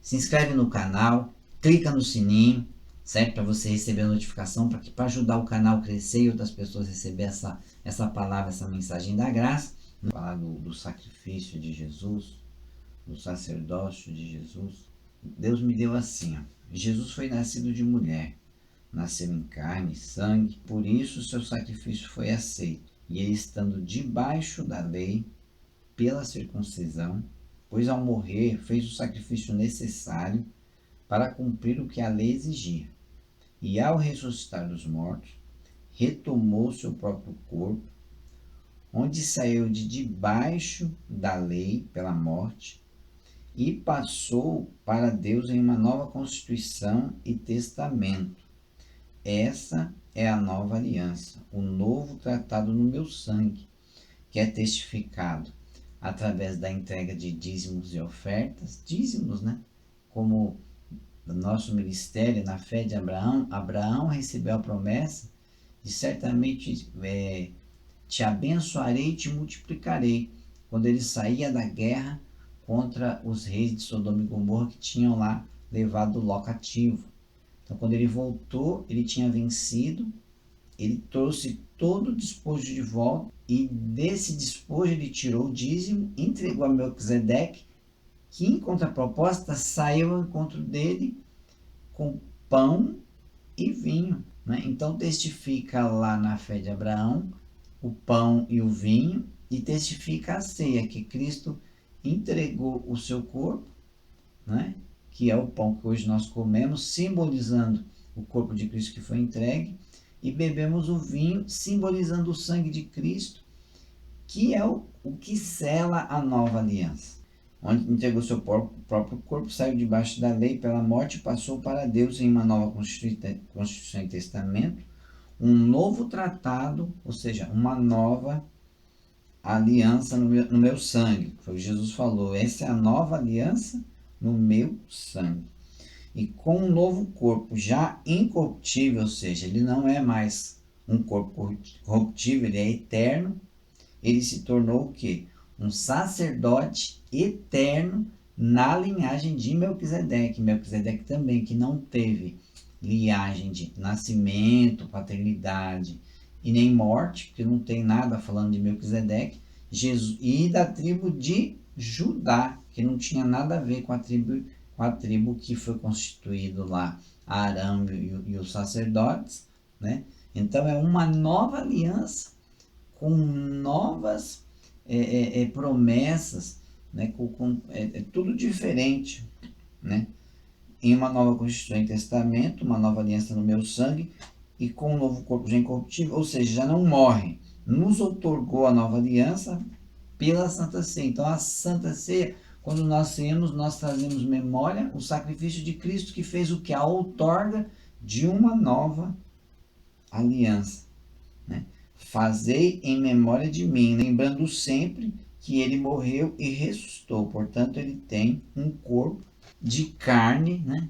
se inscreve no canal, clica no sininho, certo? Para você receber a notificação, para ajudar o canal a crescer e outras pessoas receber essa palavra, essa mensagem da graça. Falar do sacrifício de Jesus, do sacerdócio de Jesus. Deus me deu assim, ó. Jesus foi nascido de mulher, nasceu em carne e sangue, por isso seu sacrifício foi aceito. E ele, estando debaixo da lei, pela circuncisão, pois ao morrer fez o sacrifício necessário para cumprir o que a lei exigia. E ao ressuscitar dos mortos, retomou seu próprio corpo, onde saiu de debaixo da lei pela morte, e passou para Deus em uma nova constituição e testamento. Essa é a nova aliança, o novo tratado no meu sangue, que é testificado através da entrega de dízimos e ofertas, dízimos, né? Como no nosso ministério, na fé de Abraão, Abraão recebeu a promessa de certamente te abençoarei e te multiplicarei, quando ele saía da guerra contra os reis de Sodoma e Gomorra que tinham lá levado Ló cativo. Então, quando ele voltou, ele tinha vencido, ele trouxe todo o despojo de volta, e desse despojo ele tirou o dízimo, entregou a Melquisedeque, que em contraproposta saiu ao encontro dele com pão e vinho. Né? Então testifica lá na fé de Abraão o pão e o vinho, e testifica a ceia, que Cristo entregou o seu corpo, né? Que é o pão que hoje nós comemos, simbolizando o corpo de Cristo que foi entregue, e bebemos o vinho, simbolizando o sangue de Cristo, que é o que sela a nova aliança. Onde entregou seu próprio corpo, saiu debaixo da lei pela morte e passou para Deus em uma nova constituição e testamento, um novo tratado, ou seja, uma nova aliança no meu sangue. Foi o que Jesus falou, essa é a nova aliança no meu sangue. E com um novo corpo já incorruptível, ou seja, ele não é mais um corpo corruptível, ele é eterno, ele se tornou o quê? Um sacerdote eterno na linhagem de Melquisedeque. Melquisedeque também, que não teve linhagem de nascimento, paternidade e nem morte, porque não tem nada falando de Melquisedeque, Jesus, e da tribo de Judá, que não tinha nada a ver com a tribo que foi constituído lá, Arão e os sacerdotes, né? Então é uma nova aliança com novas promessas, né? É tudo diferente, né? Em uma nova constituição e testamento, uma nova aliança no meu sangue, e com um novo corpo já incorruptível, ou seja, já não morre. Nos outorgou a nova aliança pela Santa Ceia. Então, a Santa Ceia, quando nós ceamos, nós trazemos memória o sacrifício de Cristo, que fez o que? A outorga de uma nova aliança. Né? Fazei em memória de mim, lembrando sempre que ele morreu e ressuscitou. Portanto, ele tem um corpo de carne, né?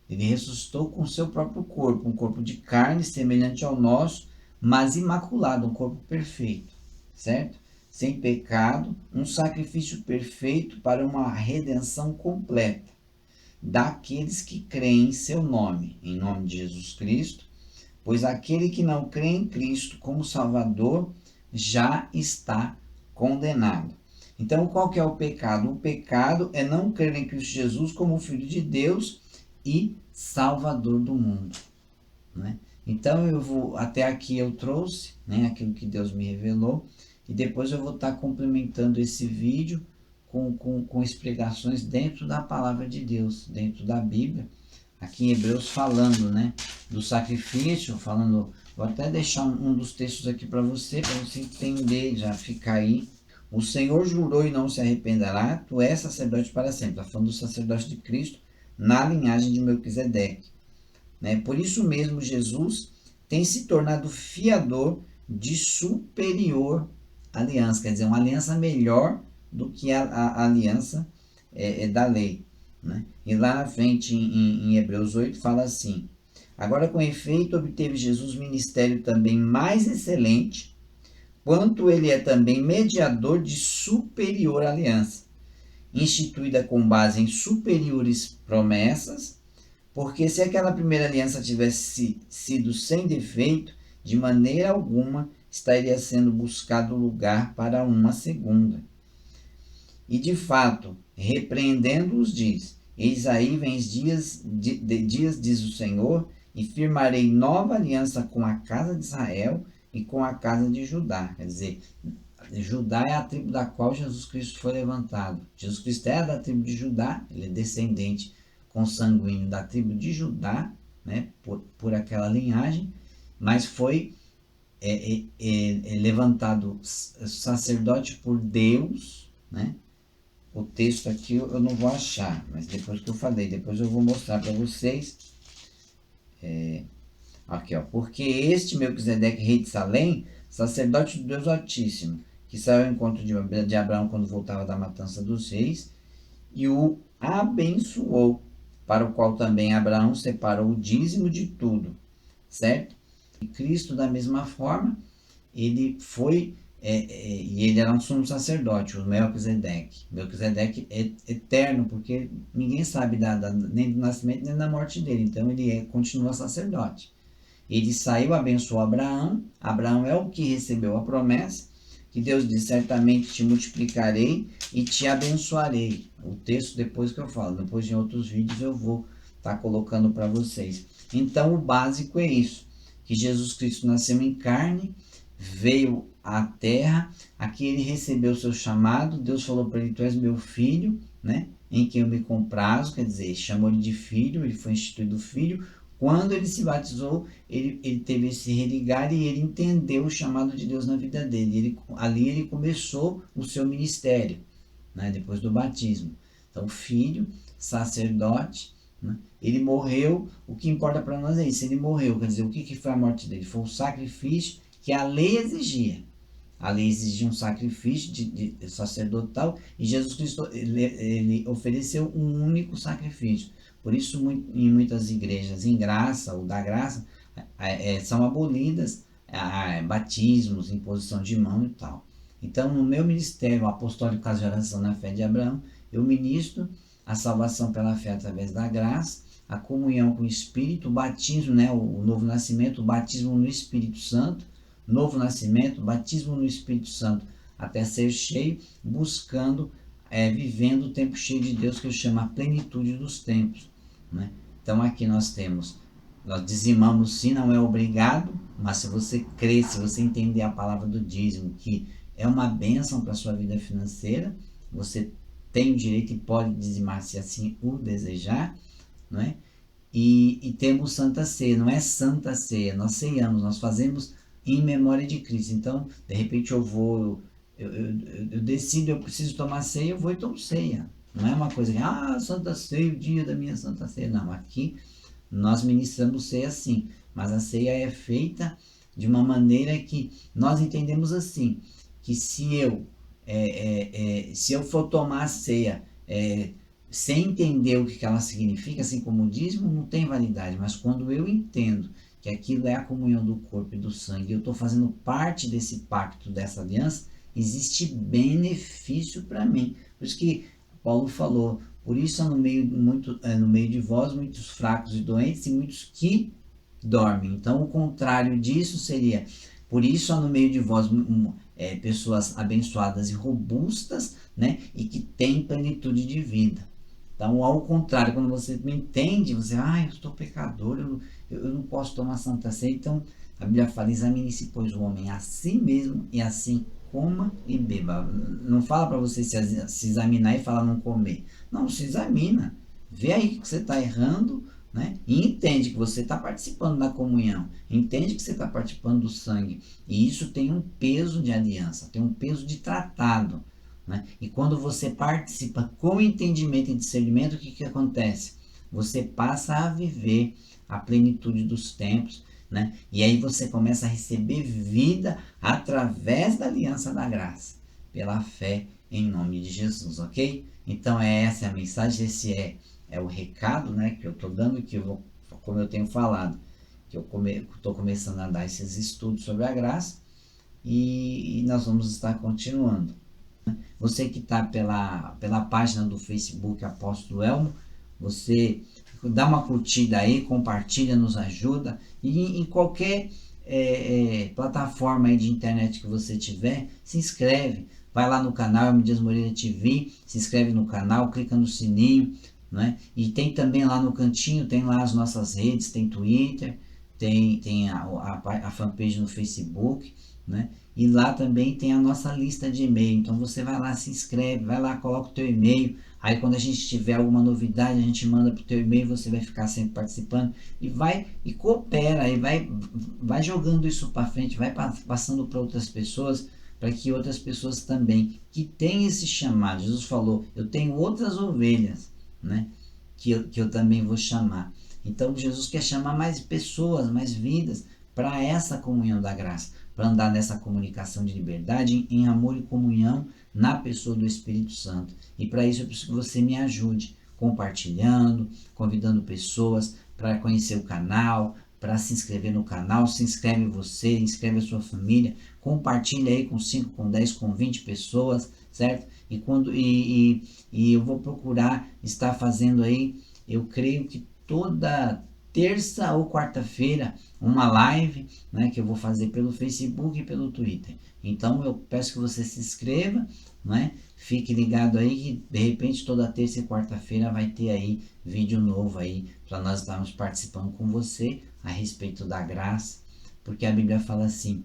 Ele ressuscitou com o seu próprio corpo, um corpo de carne semelhante ao nosso, mas imaculado, um corpo perfeito, certo? Sem pecado, um sacrifício perfeito para uma redenção completa daqueles que creem em seu nome, em nome de Jesus Cristo, pois aquele que não crê em Cristo como Salvador já está condenado. Então, qual que é o pecado? O pecado é não crer em Cristo Jesus como Filho de Deus e Salvador do mundo. Né? Então, até aqui eu trouxe, né, aquilo que Deus me revelou, e depois eu vou estar complementando esse vídeo com explicações dentro da palavra de Deus, dentro da Bíblia, aqui em Hebreus falando, né, do sacrifício, falando, vou até deixar um dos textos aqui para você entender, já ficar aí. O Senhor jurou e não se arrependerá, tu és sacerdote para sempre. Está falando do sacerdote de Cristo na linhagem de Melquisedeque. Né? Por isso mesmo, Jesus tem se tornado fiador de superior aliança, quer dizer, uma aliança melhor do que a aliança da lei. Né? E lá na frente, em Hebreus 8, fala assim: agora, com efeito, obteve Jesus ministério também mais excelente, quanto ele é também mediador de superior aliança, instituída com base em superiores promessas, porque se aquela primeira aliança tivesse sido sem defeito, de maneira alguma estaria sendo buscado lugar para uma segunda. E de fato, repreendendo-os, diz: Eis aí vem dias, dias, diz o Senhor, e firmarei nova aliança com a casa de Israel e com a casa de Judá. Quer dizer, Judá é a tribo da qual Jesus Cristo foi levantado. Jesus Cristo é da tribo de Judá, ele é descendente consanguíneo da tribo de Judá, né, por aquela linhagem, mas foi levantado sacerdote por Deus, né? O texto aqui eu não vou achar, mas depois que eu falei, depois eu vou mostrar para vocês. Aqui, ó. Porque este Melquisedeque, rei de Salém, sacerdote do Deus Altíssimo, que saiu ao encontro de Abraão quando voltava da matança dos reis, e o abençoou, para o qual também Abraão separou o dízimo de tudo, certo? E Cristo, da mesma forma, ele foi, e ele era um sumo sacerdote, o Melquisedeque. Melquisedeque é eterno, porque ninguém sabe nem do nascimento nem da morte dele, então ele continua sacerdote. Ele saiu, abençoou Abraão. Abraão é o que recebeu a promessa, que Deus diz: certamente te multiplicarei e te abençoarei. O texto depois que eu falo, depois em outros vídeos eu vou estar colocando para vocês. Então o básico é isso, que Jesus Cristo nasceu em carne, veio à terra, aqui ele recebeu o seu chamado, Deus falou para ele: tu és meu filho, né, em quem eu me comprazo, quer dizer, chamou ele de filho, ele foi instituído filho. Quando ele se batizou, ele teve esse religar e ele entendeu o chamado de Deus na vida dele. Ali ele começou o seu ministério, né, depois do batismo. Então, filho, sacerdote, né, ele morreu. O que importa para nós é isso, ele morreu. Quer dizer, o que foi a morte dele? Foi o sacrifício que a lei exigia. A lei exigia um sacrifício de sacerdotal e Jesus Cristo ele ofereceu um único sacrifício. Por isso, em muitas igrejas, em graça ou da graça, são abolidas batismos, imposição de mão e tal. Então, no meu ministério apostólico Casa de Oração na Fé de Abraão, eu ministro a salvação pela fé através da graça, a comunhão com o Espírito, o batismo, né, o novo nascimento, o batismo no Espírito Santo, novo nascimento, batismo no Espírito Santo, até ser cheio, buscando, vivendo o tempo cheio de Deus, que eu chamo a plenitude dos tempos, né? Então aqui nós dizimamos sim, não é obrigado, mas se você crer, se você entender a palavra do dízimo, que é uma bênção para a sua vida financeira, você tem o direito e pode dizimar se assim o desejar, não é? E temos Santa Ceia, não é Santa Ceia, nós ceiamos, nós fazemos em memória de Cristo. Então, de repente eu decido, eu preciso tomar ceia, eu vou e tomo ceia. Não é uma coisa que, Santa Ceia, o dia da minha Santa Ceia. Não, aqui nós ministramos ceia sim, mas a ceia é feita de uma maneira que nós entendemos assim, que se eu for tomar a ceia sem entender o que ela significa, assim como o dízimo, não tem validade, mas quando eu entendo que aquilo é a comunhão do corpo e do sangue, eu estou fazendo parte desse pacto, dessa aliança, existe benefício para mim. Por isso que Paulo falou: por isso há no meio de vós muitos fracos e doentes e muitos que dormem. Então, o contrário disso seria: por isso há no meio de vós pessoas abençoadas e robustas, né, e que têm plenitude de vida. Então, ao contrário, quando você me entende, você, eu estou pecador, eu não posso tomar Santa Ceia. Então, a Bíblia fala: examine-se, pois, o homem a si mesmo, e assim coma e beba. Não fala para você se examinar e falar não comer. Não, se examina. Vê aí que você está errando, né? E entende que você está participando da comunhão. Entende que você está participando do sangue. E isso tem um peso de aliança, tem um peso de tratado, né? E quando você participa com entendimento e discernimento, o que acontece? Você passa a viver a plenitude dos tempos, né? E aí você começa a receber vida através da aliança da graça, pela fé em nome de Jesus, ok? Então essa é a mensagem, esse é o recado, né, que eu estou dando, como eu tenho falado, que eu estou começando a dar esses estudos sobre a graça, e nós vamos estar continuando. Você que está pela página do Facebook Apóstolo Elmo, você dá uma curtida aí, compartilha, nos ajuda. E em qualquer plataforma aí de internet que você tiver, se inscreve. Vai lá no canal Elmo Dias Moreira TV, se inscreve no canal, clica no sininho, né? E tem também lá no cantinho, tem lá as nossas redes, tem Twitter, tem a fanpage no Facebook, né? E lá também tem a nossa lista de e-mail. Então você vai lá, se inscreve, vai lá, coloca o teu e-mail. Aí quando a gente tiver alguma novidade, a gente manda pro teu e-mail, você vai ficar sempre participando e vai e coopera, e vai jogando isso para frente, vai passando para outras pessoas, para que outras pessoas também que têm esse chamado. Jesus falou: eu tenho outras ovelhas, né? Que eu também vou chamar. Então Jesus quer chamar mais pessoas, mais vidas para essa comunhão da graça, para andar nessa comunicação de liberdade, em amor e comunhão na pessoa do Espírito Santo. E para isso eu preciso que você me ajude, compartilhando, convidando pessoas para conhecer o canal, para se inscrever no canal. Se inscreve você, inscreve a sua família, compartilha aí com 5, com 10, com 20 pessoas, certo? E eu vou procurar estar fazendo aí, eu creio que toda terça ou quarta-feira, uma live, né, que eu vou fazer pelo Facebook e pelo Twitter. Então eu peço que você se inscreva, né? Fique ligado aí que de repente toda terça e quarta-feira vai ter aí vídeo novo aí para nós estarmos participando com você a respeito da graça, porque a Bíblia fala assim: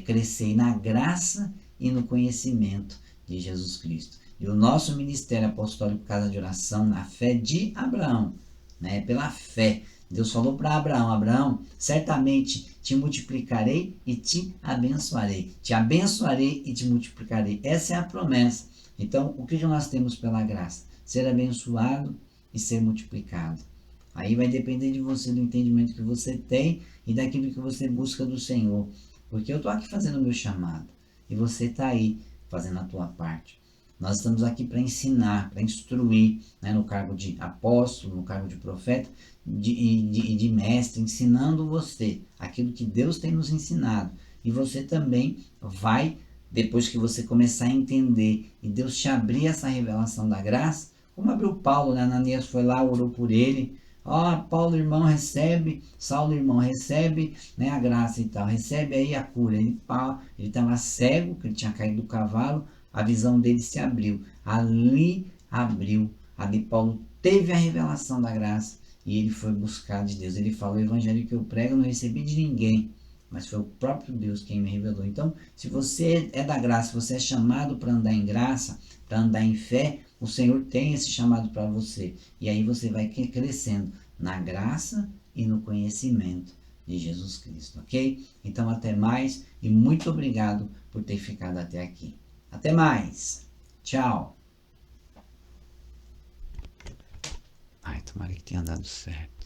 crescer na graça e no conhecimento de Jesus Cristo. E o nosso ministério apostólico Casa de Oração, na fé de Abraão, né? Pela fé. Deus falou para Abraão: Abraão, certamente te multiplicarei e te abençoarei. Te abençoarei e te multiplicarei. Essa é a promessa. Então, o que nós temos pela graça? Ser abençoado e ser multiplicado. Aí vai depender de você, do entendimento que você tem e daquilo que você busca do Senhor. Porque eu estou aqui fazendo o meu chamado e você está aí fazendo a tua parte. Nós estamos aqui para ensinar, para instruir, né, no cargo de apóstolo, no cargo de profeta e de mestre, ensinando você aquilo que Deus tem nos ensinado. E você também vai, depois que você começar a entender e Deus te abrir essa revelação da graça, como abriu Paulo, né? Ananias foi lá, orou por ele. Paulo, irmão, recebe, Saulo, irmão, recebe, né, a graça e tal, recebe aí a cura. Ele estava cego, que ele tinha caído do cavalo, a visão dele se abriu. Ali abriu. Ali Paulo teve a revelação da graça e ele foi buscar de Deus. Ele falou: o evangelho que eu prego eu não recebi de ninguém, mas foi o próprio Deus quem me revelou. Então, se você é da graça, você é chamado para andar em graça, para andar em fé, o Senhor tem esse chamado para você. E aí você vai crescendo na graça e no conhecimento de Jesus Cristo, ok? Então, até mais e muito obrigado por ter ficado até aqui. Até mais. Tchau. Ai, tomara que tenha dado certo.